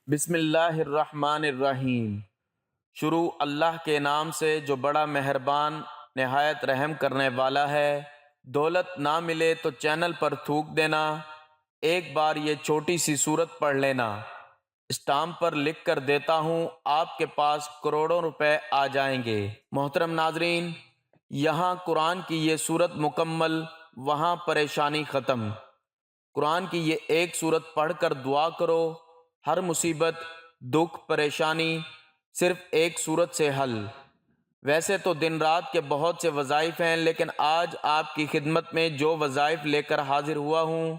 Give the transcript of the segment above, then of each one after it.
بسم اللہ الرحمن الرحیم۔ شروع اللہ کے نام سے جو بڑا مہربان نہایت رحم کرنے والا ہے۔ دولت نہ ملے تو چینل پر تھوک دینا، ایک بار یہ چھوٹی سی سورت پڑھ لینا، اسٹامپ پر لکھ کر دیتا ہوں، آپ کے پاس کروڑوں روپے آ جائیں گے۔ محترم ناظرین، یہاں قرآن کی یہ سورت مکمل، وہاں پریشانی ختم۔ قرآن کی یہ ایک سورت پڑھ کر دعا کرو، ہر مصیبت، دکھ، پریشانی صرف ایک سورت سے حل۔ ویسے تو دن رات کے بہت سے وظائف ہیں، لیکن آج آپ کی خدمت میں جو وظائف لے کر حاضر ہوا ہوں،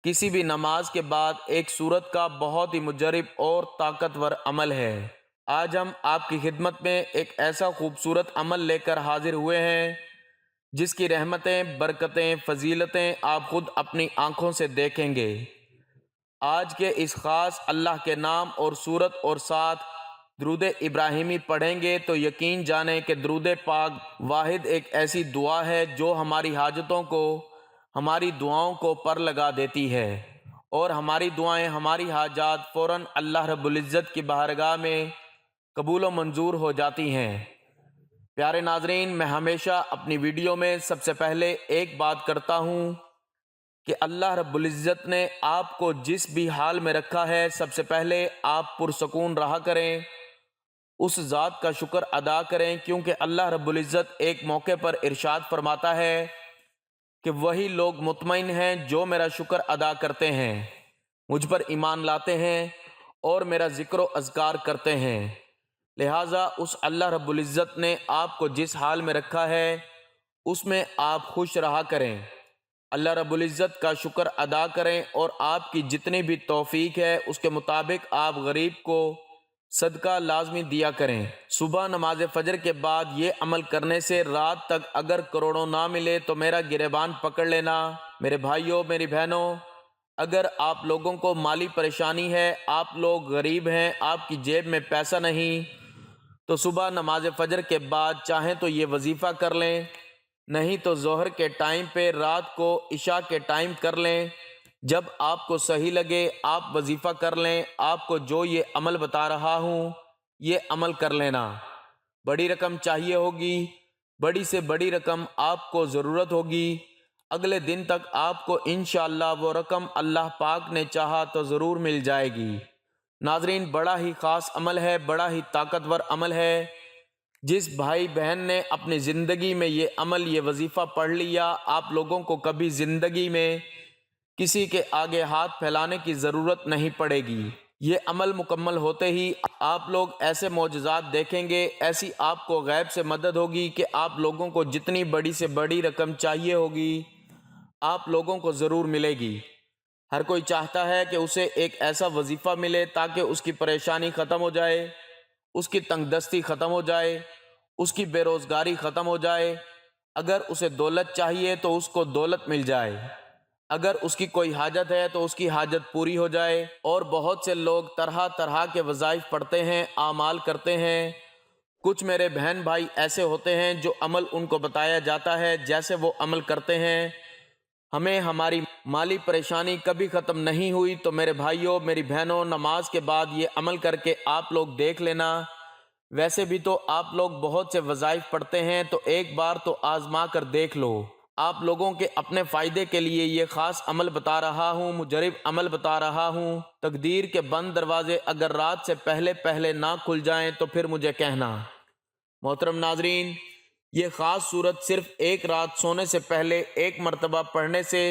کسی بھی نماز کے بعد ایک سورت کا بہت ہی مجرب اور طاقتور عمل ہے۔ آج ہم آپ کی خدمت میں ایک ایسا خوبصورت عمل لے کر حاضر ہوئے ہیں جس کی رحمتیں، برکتیں، فضیلتیں آپ خود اپنی آنکھوں سے دیکھیں گے۔ آج کے اس خاص اللہ کے نام اور سورت اور ساتھ درود ابراہیمی پڑھیں گے تو یقین جانیں کہ درود پاک واحد ایک ایسی دعا ہے جو ہماری حاجتوں کو، ہماری دعاؤں کو پر لگا دیتی ہے، اور ہماری دعائیں، ہماری حاجات فوراً اللہ رب العزت کی بارگاہ میں قبول و منظور ہو جاتی ہیں۔ پیارے ناظرین، میں ہمیشہ اپنی ویڈیو میں سب سے پہلے ایک بات کرتا ہوں کہ اللہ رب العزت نے آپ کو جس بھی حال میں رکھا ہے، سب سے پہلے آپ پرسکون رہا کریں، اس ذات کا شکر ادا کریں، کیونکہ اللہ رب العزت ایک موقع پر ارشاد فرماتا ہے کہ وہی لوگ مطمئن ہیں جو میرا شکر ادا کرتے ہیں، مجھ پر ایمان لاتے ہیں اور میرا ذکر و اذکار کرتے ہیں۔ لہٰذا اس اللہ رب العزت نے آپ کو جس حال میں رکھا ہے اس میں آپ خوش رہا کریں، اللہ رب العزت کا شکر ادا کریں، اور آپ کی جتنی بھی توفیق ہے اس کے مطابق آپ غریب کو صدقہ لازمی دیا کریں۔ صبح نماز فجر کے بعد یہ عمل کرنے سے رات تک اگر کروڑوں نہ ملے تو میرا گریبان پکڑ لینا۔ میرے بھائیوں، میری بہنوں، اگر آپ لوگوں کو مالی پریشانی ہے، آپ لوگ غریب ہیں، آپ کی جیب میں پیسہ نہیں، تو صبح نماز فجر کے بعد چاہیں تو یہ وظیفہ کر لیں، نہیں تو ظہر کے ٹائم پہ، رات کو عشاء کے ٹائم کر لیں، جب آپ کو صحیح لگے آپ وظیفہ کر لیں۔ آپ کو جو یہ عمل بتا رہا ہوں یہ عمل کر لینا۔ بڑی رقم چاہیے ہوگی، بڑی سے بڑی رقم آپ کو ضرورت ہوگی، اگلے دن تک آپ کو انشاءاللہ وہ رقم اللہ پاک نے چاہا تو ضرور مل جائے گی۔ ناظرین، بڑا ہی خاص عمل ہے، بڑا ہی طاقتور عمل ہے۔ جس بھائی بہن نے اپنی زندگی میں یہ عمل، یہ وظیفہ پڑھ لیا، آپ لوگوں کو کبھی زندگی میں کسی کے آگے ہاتھ پھیلانے کی ضرورت نہیں پڑے گی۔ یہ عمل مکمل ہوتے ہی آپ لوگ ایسے معجزات دیکھیں گے، ایسی آپ کو غیب سے مدد ہوگی کہ آپ لوگوں کو جتنی بڑی سے بڑی رقم چاہیے ہوگی آپ لوگوں کو ضرور ملے گی۔ ہر کوئی چاہتا ہے کہ اسے ایک ایسا وظیفہ ملے تاکہ اس کی پریشانی ختم ہو جائے، اس کی تنگ دستی ختم ہو جائے، اس کی بے روزگاری ختم ہو جائے۔ اگر اسے دولت چاہیے تو اس کو دولت مل جائے، اگر اس کی کوئی حاجت ہے تو اس کی حاجت پوری ہو جائے۔ اور بہت سے لوگ طرح طرح کے وظائف پڑھتے ہیں، اعمال کرتے ہیں۔ کچھ میرے بہن بھائی ایسے ہوتے ہیں جو عمل ان کو بتایا جاتا ہے، جیسے وہ عمل کرتے ہیں۔ ہمیں ہماری مالی پریشانی کبھی ختم نہیں ہوئی تو میرے بھائیوں، میری بہنوں، نماز کے بعد یہ عمل کر کے آپ لوگ دیکھ لینا۔ ویسے بھی تو آپ لوگ بہت سے وظائف پڑھتے ہیں، تو ایک بار تو آزما کر دیکھ لو۔ آپ لوگوں کے اپنے فائدے کے لیے یہ خاص عمل بتا رہا ہوں، مجرب عمل بتا رہا ہوں۔ تقدیر کے بند دروازے اگر رات سے پہلے پہلے نہ کھل جائیں تو پھر مجھے کہنا۔ محترم ناظرین، یہ خاص صورت صرف ایک رات سونے سے پہلے ایک مرتبہ پڑھنے سے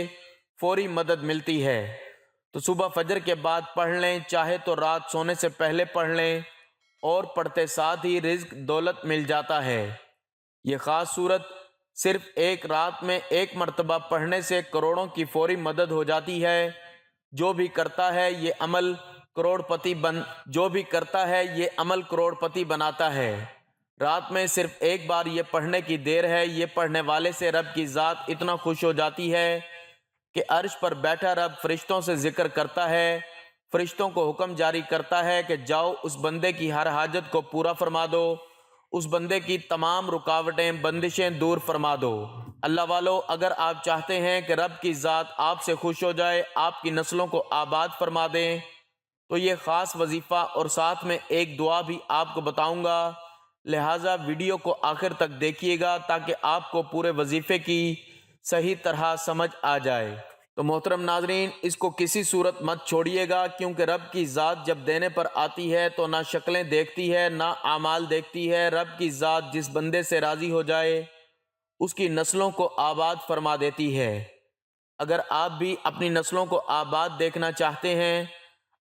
فوری مدد ملتی ہے، تو صبح فجر کے بعد پڑھ لیں، چاہے تو رات سونے سے پہلے پڑھ لیں، اور پڑھتے ساتھ ہی رزق، دولت مل جاتا ہے۔ یہ خاص صورت صرف ایک رات میں ایک مرتبہ پڑھنے سے کروڑوں کی فوری مدد ہو جاتی ہے۔ جو بھی کرتا ہے یہ عمل کروڑ پتی بناتا ہے۔ رات میں صرف ایک بار یہ پڑھنے کی دیر ہے، یہ پڑھنے والے سے رب کی ذات اتنا خوش ہو جاتی ہے کہ عرش پر بیٹھا رب فرشتوں سے ذکر کرتا ہے، فرشتوں کو حکم جاری کرتا ہے کہ جاؤ اس بندے کی ہر حاجت کو پورا فرما دو، اس بندے کی تمام رکاوٹیں، بندشیں دور فرما دو۔ اللہ والو، اگر آپ چاہتے ہیں کہ رب کی ذات آپ سے خوش ہو جائے، آپ کی نسلوں کو آباد فرما دیں، تو یہ خاص وظیفہ اور ساتھ میں ایک دعا بھی آپ کو بتاؤں گا، لہٰذا ویڈیو کو آخر تک دیکھیے گا تاکہ آپ کو پورے وظیفے کی صحیح طرح سمجھ آ جائے۔ تو محترم ناظرین، اس کو کسی صورت مت چھوڑیے گا، کیونکہ رب کی ذات جب دینے پر آتی ہے تو نہ شکلیں دیکھتی ہے نہ اعمال دیکھتی ہے۔ رب کی ذات جس بندے سے راضی ہو جائے اس کی نسلوں کو آباد فرما دیتی ہے۔ اگر آپ بھی اپنی نسلوں کو آباد دیکھنا چاہتے ہیں،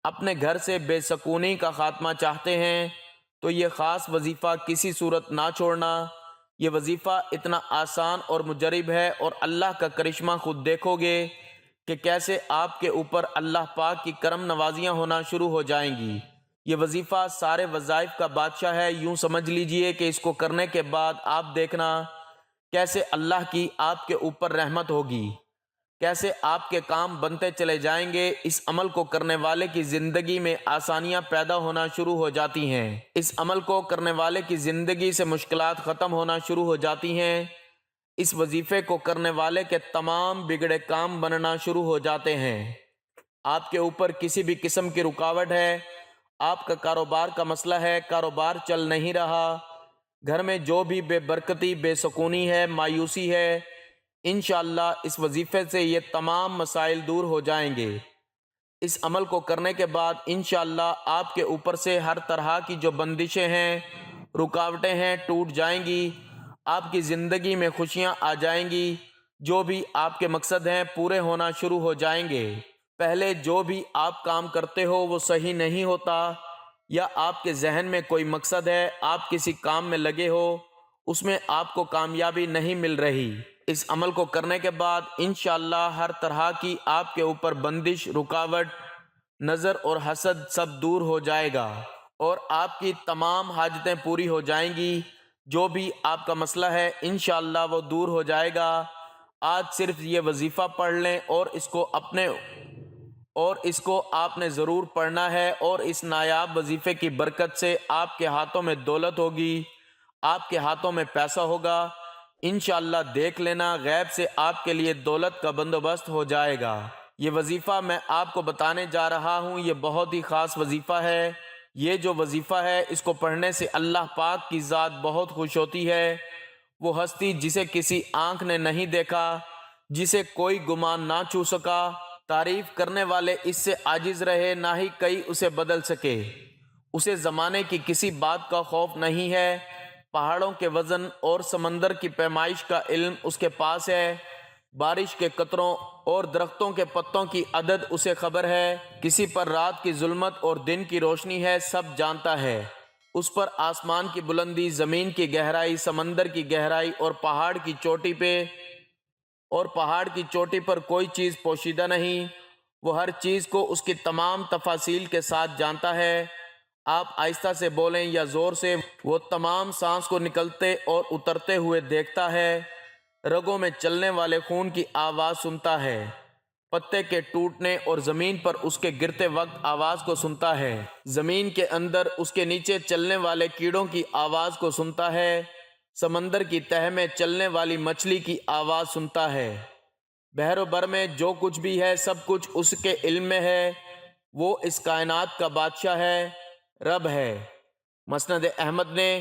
اپنے گھر سے بے سکونی کا خاتمہ چاہتے ہیں، تو یہ خاص وظیفہ کسی صورت نہ چھوڑنا۔ یہ وظیفہ اتنا آسان اور مجرب ہے، اور اللہ کا کرشمہ خود دیکھو گے کہ کیسے آپ کے اوپر اللہ پاک کی کرم نوازیاں ہونا شروع ہو جائیں گی۔ یہ وظیفہ سارے وظائف کا بادشاہ ہے، یوں سمجھ لیجئے کہ اس کو کرنے کے بعد آپ دیکھنا کیسے اللہ کی آپ کے اوپر رحمت ہوگی، کیسے آپ کے کام بنتے چلے جائیں گے۔ اس عمل کو کرنے والے کی زندگی میں آسانیاں پیدا ہونا شروع ہو جاتی ہیں، اس عمل کو کرنے والے کی زندگی سے مشکلات ختم ہونا شروع ہو جاتی ہیں، اس وظیفے کو کرنے والے کے تمام بگڑے کام بننا شروع ہو جاتے ہیں۔ آپ کے اوپر کسی بھی قسم کی رکاوٹ ہے، آپ کا کاروبار کا مسئلہ ہے، کاروبار چل نہیں رہا، گھر میں جو بھی بے برکتی، بے سکونی ہے، مایوسی ہے، انشاءاللہ اس وظیفے سے یہ تمام مسائل دور ہو جائیں گے۔ اس عمل کو کرنے کے بعد انشاءاللہ آپ کے اوپر سے ہر طرح کی جو بندشیں ہیں، رکاوٹیں ہیں، ٹوٹ جائیں گی، آپ کی زندگی میں خوشیاں آ جائیں گی، جو بھی آپ کے مقصد ہیں پورے ہونا شروع ہو جائیں گے۔ پہلے جو بھی آپ کام کرتے ہو وہ صحیح نہیں ہوتا، یا آپ کے ذہن میں کوئی مقصد ہے، آپ کسی کام میں لگے ہو، اس میں آپ کو کامیابی نہیں مل رہی، اس عمل کو کرنے کے بعد انشاءاللہ ہر طرح کی آپ کے اوپر بندش، رکاوٹ، نظر اور حسد سب دور ہو جائے گا، اور آپ کی تمام حاجتیں پوری ہو جائیں گی۔ جو بھی آپ کا مسئلہ ہے انشاءاللہ وہ دور ہو جائے گا۔ آج صرف یہ وظیفہ پڑھ لیں، اور اس کو آپ نے ضرور پڑھنا ہے، اور اس نایاب وظیفے کی برکت سے آپ کے ہاتھوں میں دولت ہوگی، آپ کے ہاتھوں میں پیسہ ہوگا، انشاءاللہ دیکھ لینا غیب سے آپ کے لیے دولت کا بندوبست ہو جائے گا۔ یہ وظیفہ میں آپ کو بتانے جا رہا ہوں، یہ بہت ہی خاص وظیفہ ہے۔ یہ جو وظیفہ ہے اس کو پڑھنے سے اللہ پاک کی ذات بہت خوش ہوتی ہے۔ وہ ہستی جسے کسی آنکھ نے نہیں دیکھا، جسے کوئی گمان نہ چھو سکا، تعریف کرنے والے اس سے عاجز رہے، نہ ہی کئی اسے بدل سکے۔ اسے زمانے کی کسی بات کا خوف نہیں ہے، پہاڑوں کے وزن اور سمندر کی پیمائش کا علم اس کے پاس ہے، بارش کے قطروں اور درختوں کے پتوں کی عدد اسے خبر ہے، کسی پر رات کی ظلمت اور دن کی روشنی ہے، سب جانتا ہے۔ اس پر آسمان کی بلندی، زمین کی گہرائی، سمندر کی گہرائی اور پہاڑ کی چوٹی پر کوئی چیز پوشیدہ نہیں۔ وہ ہر چیز کو اس کی تمام تفاصیل کے ساتھ جانتا ہے۔ آپ آہستہ سے بولیں یا زور سے، وہ تمام سانس کو نکلتے اور اترتے ہوئے دیکھتا ہے، رگوں میں چلنے والے خون کی آواز سنتا ہے، پتے کے ٹوٹنے اور زمین پر اس کے گرتے وقت آواز کو سنتا ہے، زمین کے اندر اس کے نیچے چلنے والے کیڑوں کی آواز کو سنتا ہے، سمندر کی تہہ میں چلنے والی مچھلی کی آواز سنتا ہے، بحر و بر میں جو کچھ بھی ہے سب کچھ اس کے علم میں ہے۔ وہ اس کائنات کا بادشاہ ہے، رب ہے۔ مسند احمد نے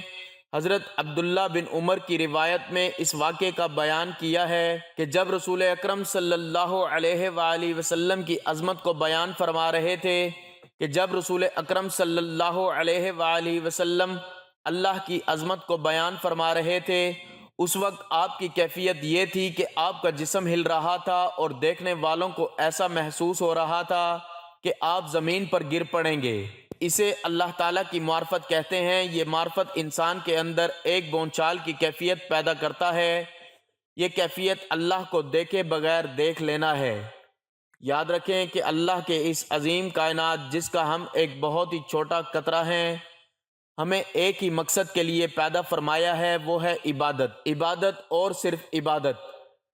حضرت عبداللہ بن عمر کی روایت میں اس واقعے کا بیان کیا ہے کہ جب رسول اکرم صلی اللہ علیہ وآلہ وسلم کی عظمت کو بیان فرما رہے تھے، اللہ کی عظمت کو بیان فرما رہے تھے، اس وقت آپ کی کیفیت یہ تھی کہ آپ کا جسم ہل رہا تھا اور دیکھنے والوں کو ایسا محسوس ہو رہا تھا کہ آپ زمین پر گر پڑیں گے۔ اسے اللہ تعالیٰ کی معرفت کہتے ہیں۔ یہ معرفت انسان کے اندر ایک بونچال کی کیفیت پیدا کرتا ہے۔ یہ کیفیت اللہ کو دیکھے بغیر دیکھ لینا ہے۔ یاد رکھیں کہ اللہ کے اس عظیم کائنات جس کا ہم ایک بہت ہی چھوٹا قطرہ ہیں، ہمیں ایک ہی مقصد کے لیے پیدا فرمایا ہے، وہ ہے عبادت اور صرف عبادت۔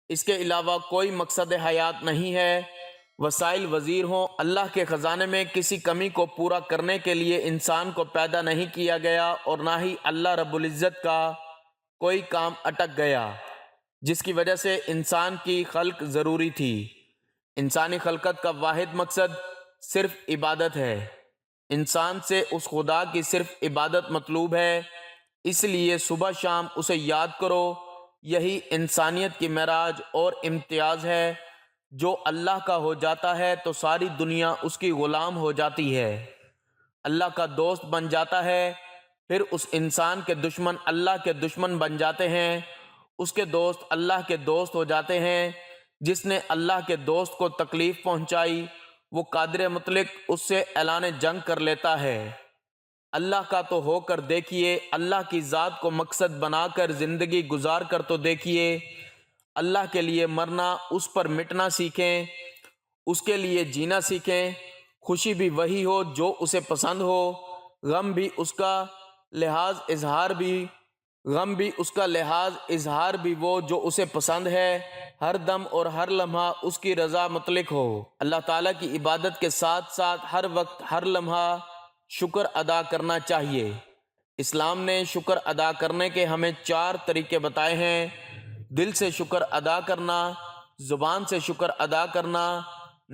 اس کے علاوہ کوئی مقصد حیات نہیں ہے۔ وسائل وزیر ہوں، اللہ کے خزانے میں کسی کمی کو پورا کرنے کے لیے انسان کو پیدا نہیں کیا گیا، اور نہ ہی اللہ رب العزت کا کوئی کام اٹک گیا جس کی وجہ سے انسان کی خلق ضروری تھی۔ انسانی خلقت کا واحد مقصد صرف عبادت ہے۔ انسان سے اس خدا کی صرف عبادت مطلوب ہے، اس لیے صبح شام اسے یاد کرو۔ یہی انسانیت کی معراج اور امتیاز ہے۔ جو اللہ کا ہو جاتا ہے تو ساری دنیا اس کی غلام ہو جاتی ہے، اللہ کا دوست بن جاتا ہے۔ پھر اس انسان کے دشمن اللہ کے دشمن بن جاتے ہیں، اس کے دوست اللہ کے دوست ہو جاتے ہیں۔ جس نے اللہ کے دوست کو تکلیف پہنچائی، وہ قادر مطلق اس سے اعلان جنگ کر لیتا ہے۔ اللہ کا تو ہو کر دیکھیے، اللہ کی ذات کو مقصد بنا کر زندگی گزار کر تو دیکھیے۔ اللہ کے لیے مرنا، اس پر مٹنا سیکھیں، اس کے لیے جینا سیکھیں۔ خوشی بھی وہی ہو جو اسے پسند ہو، غم بھی اس کا لحاظ اظہار بھی وہ جو اسے پسند ہے۔ ہر دم اور ہر لمحہ اس کی رضا متعلق ہو۔ اللہ تعالیٰ کی عبادت کے ساتھ ساتھ ہر وقت ہر لمحہ شکر ادا کرنا چاہیے۔ اسلام نے شکر ادا کرنے کے ہمیں 4 طریقے بتائے ہیں: دل سے شکر ادا کرنا، زبان سے شکر ادا کرنا،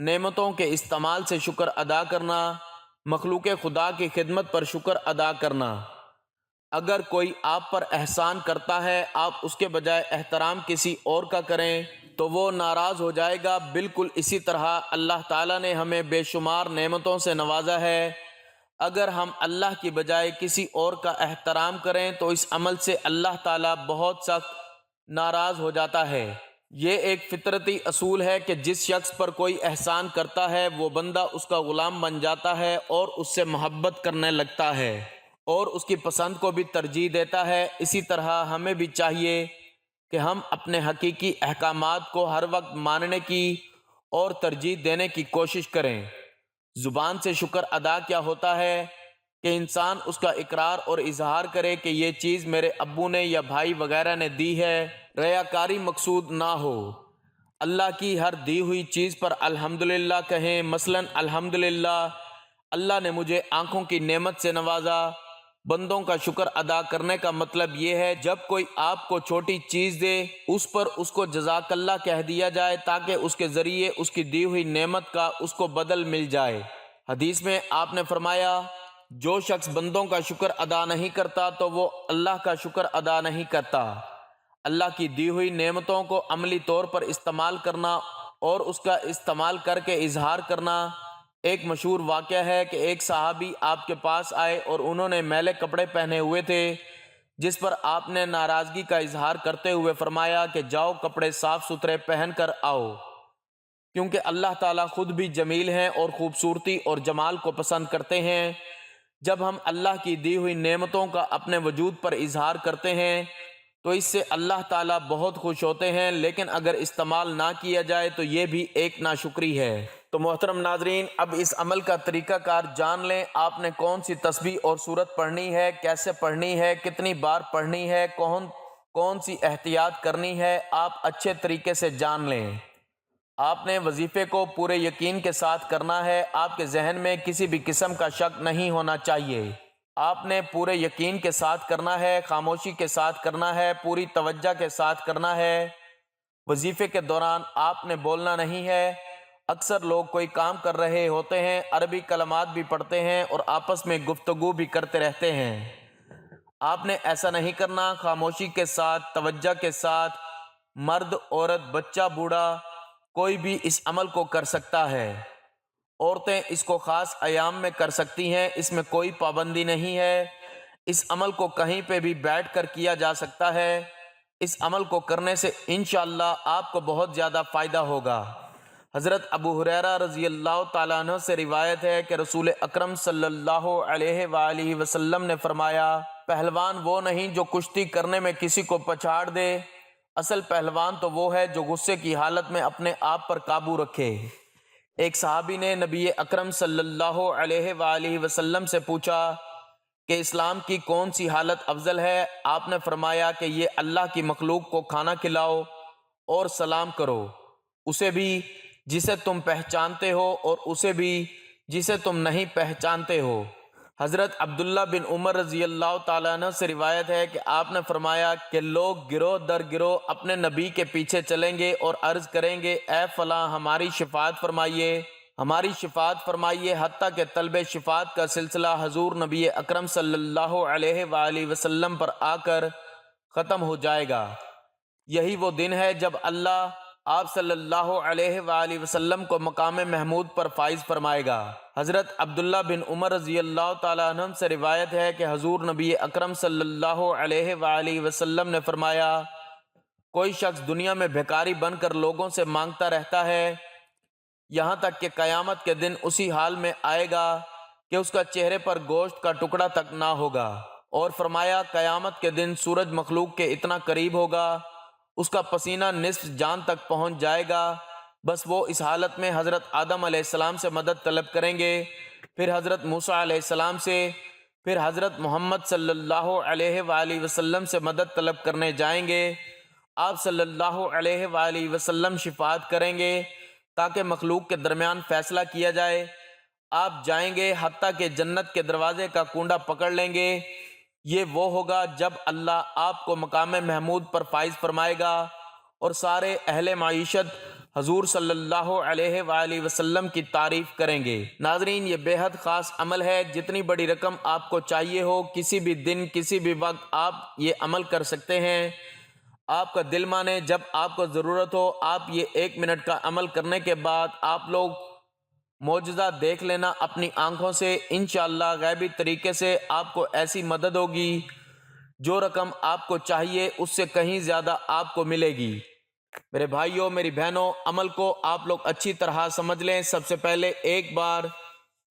نعمتوں کے استعمال سے شکر ادا کرنا، مخلوق خدا کی خدمت پر شکر ادا کرنا۔ اگر کوئی آپ پر احسان کرتا ہے، آپ اس کے بجائے احترام کسی اور کا کریں تو وہ ناراض ہو جائے گا۔ بالکل اسی طرح اللہ تعالیٰ نے ہمیں بے شمار نعمتوں سے نوازا ہے۔ اگر ہم اللہ کی بجائے کسی اور کا احترام کریں تو اس عمل سے اللہ تعالیٰ بہت سخت ناراض ہو جاتا ہے۔ یہ ایک فطرتی اصول ہے کہ جس شخص پر کوئی احسان کرتا ہے وہ بندہ اس کا غلام بن جاتا ہے اور اس سے محبت کرنے لگتا ہے اور اس کی پسند کو بھی ترجیح دیتا ہے۔ اسی طرح ہمیں بھی چاہیے کہ ہم اپنے حقیقی احکامات کو ہر وقت ماننے کی اور ترجیح دینے کی کوشش کریں۔ زبان سے شکر ادا کیا ہوتا ہے کہ انسان اس کا اقرار اور اظہار کرے کہ یہ چیز میرے ابو نے یا بھائی وغیرہ نے دی ہے، ریاکاری مقصود نہ ہو۔ اللہ کی ہر دی ہوئی چیز پر الحمدللہ کہیں۔ مثلاً الحمدللہ اللہ نے مجھے آنکھوں کی نعمت سے نوازا۔ بندوں کا شکر ادا کرنے کا مطلب یہ ہے جب کوئی آپ کو چھوٹی چیز دے اس پر اس کو جزاک اللہ کہہ دیا جائے تاکہ اس کے ذریعے اس کی دی ہوئی نعمت کا اس کو بدل مل جائے۔ حدیث میں آپ نے فرمایا، جو شخص بندوں کا شکر ادا نہیں کرتا تو وہ اللہ کا شکر ادا نہیں کرتا۔ اللہ کی دی ہوئی نعمتوں کو عملی طور پر استعمال کرنا اور اس کا استعمال کر کے اظہار کرنا۔ ایک مشہور واقعہ ہے کہ ایک صحابی آپ کے پاس آئے اور انہوں نے میلے کپڑے پہنے ہوئے تھے، جس پر آپ نے ناراضگی کا اظہار کرتے ہوئے فرمایا کہ جاؤ کپڑے صاف ستھرے پہن کر آؤ، کیونکہ اللہ تعالیٰ خود بھی جمیل ہیں اور خوبصورتی اور جمال کو پسند کرتے ہیں۔ جب ہم اللہ کی دی ہوئی نعمتوں کا اپنے وجود پر اظہار کرتے ہیں تو اس سے اللہ تعالیٰ بہت خوش ہوتے ہیں، لیکن اگر استعمال نہ کیا جائے تو یہ بھی ایک ناشکری ہے۔ تو محترم ناظرین، اب اس عمل کا طریقہ کار جان لیں۔ آپ نے کون سی تسبیح اور سورت پڑھنی ہے، کیسے پڑھنی ہے، کتنی بار پڑھنی ہے، کون سی احتیاط کرنی ہے، آپ اچھے طریقے سے جان لیں۔ آپ نے وظیفے کو پورے یقین کے ساتھ کرنا ہے۔ آپ کے ذہن میں کسی بھی قسم کا شک نہیں ہونا چاہیے۔ آپ نے پورے یقین کے ساتھ کرنا ہے، خاموشی کے ساتھ کرنا ہے، پوری توجہ کے ساتھ کرنا ہے۔ وظیفے کے دوران آپ نے بولنا نہیں ہے۔ اکثر لوگ کوئی کام کر رہے ہوتے ہیں، عربی کلمات بھی پڑھتے ہیں اور آپس میں گفتگو بھی کرتے رہتے ہیں۔ آپ نے ایسا نہیں کرنا۔ خاموشی کے ساتھ، توجہ کے ساتھ، مرد، عورت، بچہ، بوڑھا، کوئی بھی اس عمل کو کر سکتا ہے۔ عورتیں اس کو خاص ایام میں کر سکتی ہیں، اس میں کوئی پابندی نہیں ہے۔ اس عمل کو کہیں پہ بھی بیٹھ کر کیا جا سکتا ہے۔ اس عمل کو کرنے سے انشاءاللہ آپ کو بہت زیادہ فائدہ ہوگا۔ حضرت ابو ہریرہ رضی اللہ تعالیٰ عنہ سے روایت ہے کہ رسول اکرم صلی اللہ علیہ وآلہ وسلم نے فرمایا، پہلوان وہ نہیں جو کشتی کرنے میں کسی کو پچھاڑ دے، اصل پہلوان تو وہ ہے جو غصے کی حالت میں اپنے آپ پر قابو رکھے۔ ایک صحابی نے نبی اکرم صلی اللہ علیہ وآلہ وسلم سے پوچھا کہ اسلام کی کون سی حالت افضل ہے؟ آپ نے فرمایا کہ یہ اللہ کی مخلوق کو کھانا کھلاؤ اور سلام کرو، اسے بھی جسے تم پہچانتے ہو اور اسے بھی جسے تم نہیں پہچانتے ہو۔ حضرت عبداللہ بن عمر رضی اللہ تعالیٰ عنہ سے روایت ہے کہ آپ نے فرمایا کہ لوگ گروہ در گروہ اپنے نبی کے پیچھے چلیں گے اور عرض کریں گے، اے فلاں ہماری شفاعت فرمائیے۔ ہماری شفاعت فرمائیے، حتیٰ کہ طلب شفاعت کا سلسلہ حضور نبی اکرم صلی اللہ علیہ وآلہ وسلم پر آ کر ختم ہو جائے گا۔ یہی وہ دن ہے جب اللہ آپ صلی اللہ علیہ وآلہ وسلم کو مقام محمود پر فائز فرمائے گا۔ حضرت عبداللہ بن عمر رضی اللہ تعالیٰ عنہ سے روایت ہے کہ حضور نبی اکرم صلی اللہ علیہ وآلہ وسلم نے فرمایا، کوئی شخص دنیا میں بھکاری بن کر لوگوں سے مانگتا رہتا ہے یہاں تک کہ قیامت کے دن اسی حال میں آئے گا کہ اس کا چہرے پر گوشت کا ٹکڑا تک نہ ہوگا، اور فرمایا قیامت کے دن سورج مخلوق کے اتنا قریب ہوگا اس کا پسینہ نصف جان تک پہنچ جائے گا، بس وہ اس حالت میں حضرت آدم علیہ السلام سے مدد طلب کریں گے، پھر حضرت موسیٰ علیہ السلام سے، پھر حضرت محمد صلی اللہ علیہ وآلہ وسلم سے مدد طلب کرنے جائیں گے۔ آپ صلی اللہ علیہ وآلہ وسلم شفاعت کریں گے تاکہ مخلوق کے درمیان فیصلہ کیا جائے۔ آپ جائیں گے حتیٰ کہ جنت کے دروازے کا کنڈا پکڑ لیں گے۔ یہ وہ ہوگا جب اللہ آپ کو مقام محمود پر فائز فرمائے گا اور سارے اہل معیشت حضور صلی اللہ علیہ وآلہ وسلم کی تعریف کریں گے۔ ناظرین، یہ بے حد خاص عمل ہے، جتنی بڑی رقم آپ کو چاہیے ہو کسی بھی دن کسی بھی وقت آپ یہ عمل کر سکتے ہیں۔ آپ کا دل مانے، جب آپ کو ضرورت ہو آپ یہ 1 منٹ کا عمل کرنے کے بعد آپ لوگ معجزہ دیکھ لینا اپنی آنکھوں سے۔ انشاءاللہ غیبی طریقے سے آپ کو ایسی مدد ہوگی، جو رقم آپ کو چاہیے اس سے کہیں زیادہ آپ کو ملے گی۔ میرے بھائیوں، میری بہنوں، عمل کو آپ لوگ اچھی طرح سمجھ لیں۔ سب سے پہلے ایک بار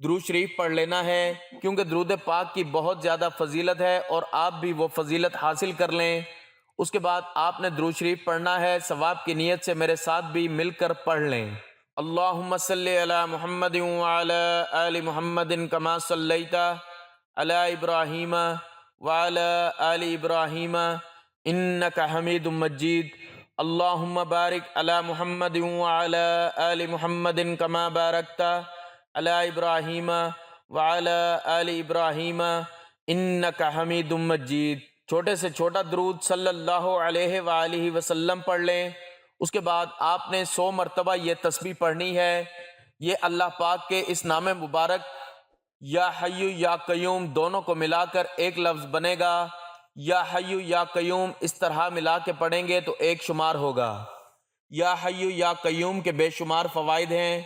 درود شریف پڑھ لینا ہے، کیونکہ درود پاک کی بہت زیادہ فضیلت ہے اور آپ بھی وہ فضیلت حاصل کر لیں۔ اس کے بعد آپ نے درود شریف پڑھنا ہے، ثواب کی نیت سے میرے ساتھ بھی مل کر پڑھ لیں۔ اللہم صلی علی محمد وعلی آل محمد کما صلیت علی ابراہیم وعلی آل ابراہیم انک حمید مجید۔ اللہم بارک علی محمد وعلی آل محمد کما بارکت علی ابراہیم وعلی آل ابراہیم انک حمید مجید۔ چھوٹے سے چھوٹا درود صلی اللہ علیہ وآلہ وسلم پڑھ لیں۔ اس کے بعد آپ نے 100 مرتبہ یہ تسبیح پڑھنی ہے۔ یہ اللہ پاک کے اس نام مبارک یا حی یا قیوم دونوں کو ملا کر ایک لفظ بنے گا۔ یا حی یا قیوم اس طرح ملا کے پڑھیں گے تو ایک شمار ہوگا۔ یا حی یا قیوم کے بے شمار فوائد ہیں۔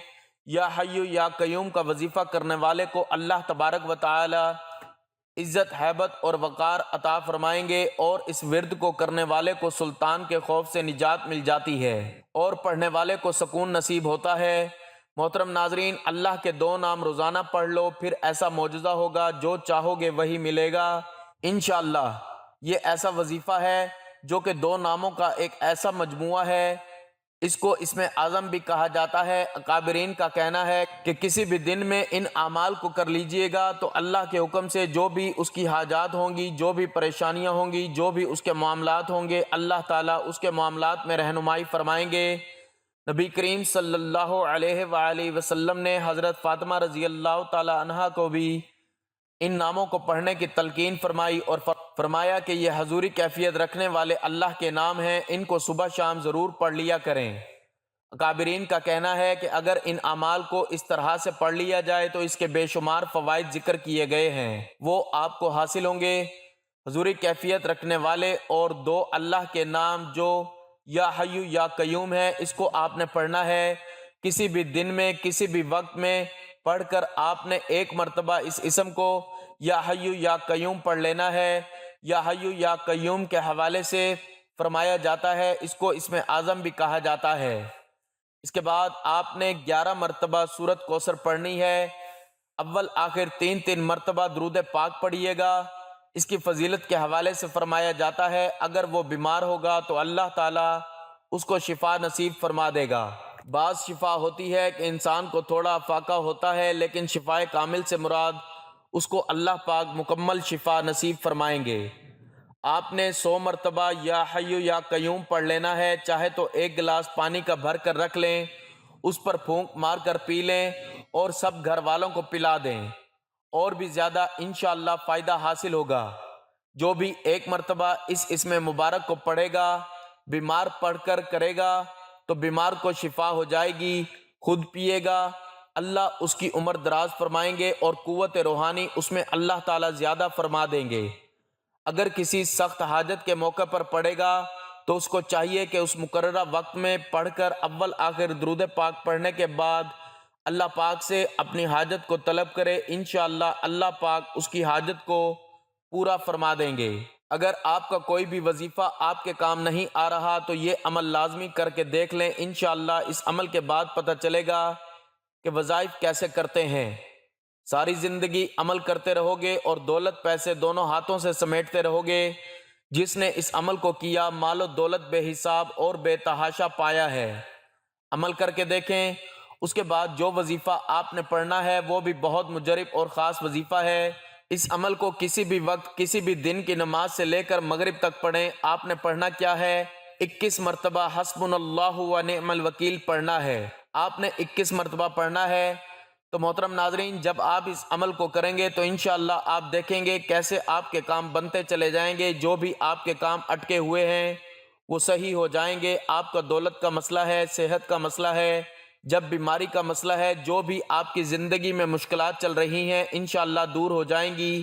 یا حی یا قیوم کا وظیفہ کرنے والے کو اللہ تبارک و تعالی عزت، ہیبت اور وقار عطا فرمائیں گے، اور اس ورد کو کرنے والے کو سلطان کے خوف سے نجات مل جاتی ہے اور پڑھنے والے کو سکون نصیب ہوتا ہے۔ محترم ناظرین، اللہ کے 2 نام روزانہ پڑھ لو، پھر ایسا معجزہ ہوگا، جو چاہو گے وہی ملے گا انشاءاللہ۔ یہ ایسا وظیفہ ہے جو کہ 2 ناموں کا ایک ایسا مجموعہ ہے، اس کو اسم اعظم بھی کہا جاتا ہے۔ اکابرین کا کہنا ہے کہ کسی بھی دن میں ان اعمال کو کر لیجئے گا تو اللہ کے حکم سے جو بھی اس کی حاجات ہوں گی، جو بھی پریشانیاں ہوں گی، جو بھی اس کے معاملات ہوں گے، اللہ تعالیٰ اس کے معاملات میں رہنمائی فرمائیں گے۔ نبی کریم صلی اللہ علیہ وآلہ وسلم نے حضرت فاطمہ رضی اللہ تعالی عنہا کو بھی ان ناموں کو پڑھنے کی تلقین فرمائی اور فرمایا کہ یہ حضوری کیفیت رکھنے والے اللہ کے نام ہیں، ان کو صبح شام ضرور پڑھ لیا کریں۔ اکابرین کا کہنا ہے کہ اگر ان اعمال کو اس طرح سے پڑھ لیا جائے تو اس کے بے شمار فوائد ذکر کیے گئے ہیں، وہ آپ کو حاصل ہوں گے۔ حضوری کیفیت رکھنے والے اور 2 اللہ کے نام جو یا حی یا قیوم ہے، اس کو آپ نے پڑھنا ہے۔ کسی بھی دن میں کسی بھی وقت میں پڑھ کر آپ نے 1 مرتبہ اس اسم کو یا حی یا قیوم پڑھ لینا ہے۔ یا حی یا قیوم کے حوالے سے فرمایا جاتا ہے اس کو اسم اعظم بھی کہا جاتا ہے۔ اس کے بعد آپ نے 11 مرتبہ سورۃ کوثر پڑھنی ہے۔ اول آخر 3 مرتبہ درود پاک پڑھیے گا۔ اس کی فضیلت کے حوالے سے فرمایا جاتا ہے اگر وہ بیمار ہوگا تو اللہ تعالیٰ اس کو شفا نصیب فرما دے گا۔ بعض شفا ہوتی ہے کہ انسان کو تھوڑا فاقہ ہوتا ہے، لیکن شفائے کامل سے مراد اس کو اللہ پاک مکمل شفا نصیب فرمائیں گے۔ آپ نے 100 مرتبہ یا حی یا قیوم پڑھ لینا ہے، چاہے تو 1 گلاس پانی کا بھر کر رکھ لیں، اس پر پھونک مار کر پی لیں اور سب گھر والوں کو پلا دیں، اور بھی زیادہ انشاءاللہ فائدہ حاصل ہوگا۔ جو بھی 1 مرتبہ اس اسم مبارک کو پڑھے گا، بیمار پڑھ کر کرے گا تو بیمار کو شفا ہو جائے گی، خود پیے گا اللہ اس کی عمر دراز فرمائیں گے اور قوت روحانی اس میں اللہ تعالیٰ زیادہ فرما دیں گے۔ اگر کسی سخت حاجت کے موقع پر پڑھے گا تو اس کو چاہیے کہ اس مقررہ وقت میں پڑھ کر اول آخر درود پاک پڑھنے کے بعد اللہ پاک سے اپنی حاجت کو طلب کرے، انشاءاللہ اللہ پاک اس کی حاجت کو پورا فرما دیں گے۔ اگر آپ کا کوئی بھی وظیفہ آپ کے کام نہیں آ رہا تو یہ عمل لازمی کر کے دیکھ لیں، انشاءاللہ اس عمل کے بعد پتہ چلے گا کہ وظائف کیسے کرتے ہیں۔ ساری زندگی عمل کرتے رہو گے اور دولت پیسے دونوں ہاتھوں سے سمیٹتے رہو گے۔ جس نے اس عمل کو کیا مال و دولت بے حساب اور بے تحاشا پایا ہے۔ عمل کر کے دیکھیں، اس کے بعد جو وظیفہ آپ نے پڑھنا ہے وہ بھی بہت مجرب اور خاص وظیفہ ہے۔ اس عمل کو کسی بھی وقت کسی بھی دن کی نماز سے لے کر مغرب تک پڑھیں۔ آپ نے پڑھنا کیا ہے؟ 21 مرتبہ حسبنا اللہ و نعم الوکیل پڑھنا ہے۔ آپ نے 21 مرتبہ پڑھنا ہے۔ تو محترم ناظرین، جب آپ اس عمل کو کریں گے تو انشاءاللہ آپ دیکھیں گے کیسے آپ کے کام بنتے چلے جائیں گے۔ جو بھی آپ کے کام اٹکے ہوئے ہیں وہ صحیح ہو جائیں گے۔ آپ کا دولت کا مسئلہ ہے، صحت کا مسئلہ ہے، جب بیماری کا مسئلہ ہے، جو بھی آپ کی زندگی میں مشکلات چل رہی ہیں انشاءاللہ دور ہو جائیں گی۔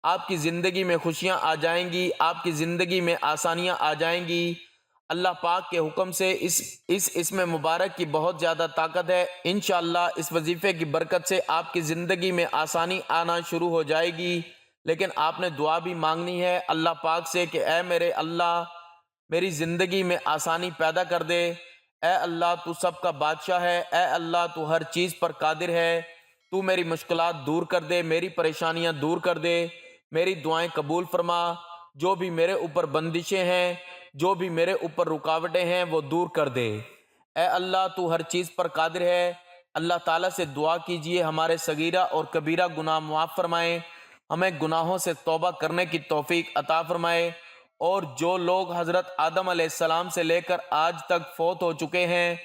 آپ کی زندگی میں خوشیاں آ جائیں گی، آپ کی زندگی میں آسانیاں آ جائیں گی۔ اللہ پاک کے حکم سے اس اسم مبارک کی بہت زیادہ طاقت ہے۔ انشاءاللہ اس وظیفے کی برکت سے آپ کی زندگی میں آسانی آنا شروع ہو جائے گی۔ لیکن آپ نے دعا بھی مانگنی ہے اللہ پاک سے کہ اے میرے اللہ، میری زندگی میں آسانی پیدا کر دے۔ اے اللہ تو سب کا بادشاہ ہے، اے اللہ تو ہر چیز پر قادر ہے، تو میری مشکلات دور کر دے، میری پریشانیاں دور کر دے، میری دعائیں قبول فرما۔ جو بھی میرے اوپر بندشیں ہیں، جو بھی میرے اوپر رکاوٹیں ہیں وہ دور کر دے۔ اے اللہ تو ہر چیز پر قادر ہے۔ اللہ تعالیٰ سے دعا کیجئے ہمارے صغیرہ اور کبیرہ گناہ معاف فرمائے، ہمیں گناہوں سے توبہ کرنے کی توفیق عطا فرمائے، اور جو لوگ حضرت آدم علیہ السلام سے لے کر آج تک فوت ہو چکے ہیں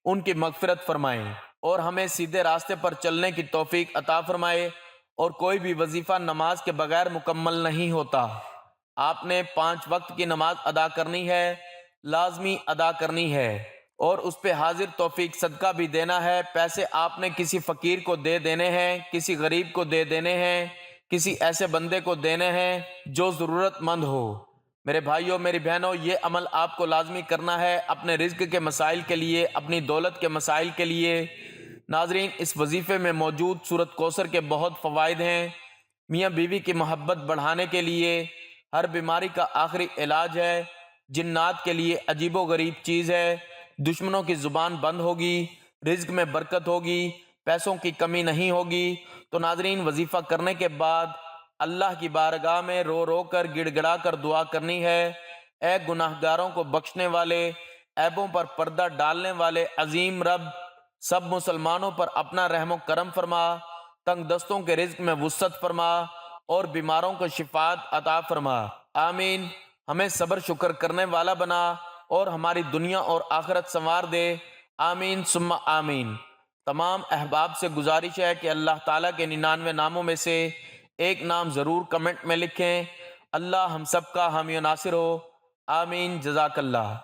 ان کی مغفرت فرمائیں، اور ہمیں سیدھے راستے پر چلنے کی توفیق عطا فرمائے۔ اور کوئی بھی وظیفہ نماز کے بغیر مکمل نہیں ہوتا۔ آپ نے 5 وقت کی نماز ادا کرنی ہے، لازمی ادا کرنی ہے، اور اس پہ حاضر توفیق صدقہ بھی دینا ہے۔ پیسے آپ نے کسی فقیر کو دے دینے ہیں، کسی غریب کو دے دینے ہیں، کسی ایسے بندے کو دینے ہیں جو ضرورت مند ہو۔ میرے بھائیوں، میری بہنوں، یہ عمل آپ کو لازمی کرنا ہے اپنے رزق کے مسائل کے لیے، اپنی دولت کے مسائل کے لیے۔ ناظرین، اس وظیفے میں موجود سورۃ کوثر کے بہت فوائد ہیں۔ میاں بیوی کی محبت بڑھانے کے لیے، ہر بیماری کا آخری علاج ہے، جنات کے لیے عجیب و غریب چیز ہے، دشمنوں کی زبان بند ہوگی، رزق میں برکت ہوگی، پیسوں کی کمی نہیں ہوگی۔ تو ناظرین، وظیفہ کرنے کے بعد اللہ کی بارگاہ میں رو رو کر گڑ گڑا کر دعا کرنی ہے۔ اے گناہ گاروں کو بخشنے والے، عیبوں پر پردہ ڈالنے والے عظیم رب، سب مسلمانوں پر اپنا رحم و کرم فرما، تنگ دستوں کے رزق میں وسعت فرما، اور بیماروں کو شفاعت عطا فرما۔ آمین۔ ہمیں صبر شکر کرنے والا بنا اور ہماری دنیا اور آخرت سنوار دے۔ آمین ثم آمین۔ تمام احباب سے گزارش ہے کہ اللہ تعالیٰ کے 99 ناموں میں سے ایک نام ضرور کمنٹ میں لکھیں۔ اللہ ہم سب کا حامی و ناصر ہو۔ آمین۔ جزاک اللہ۔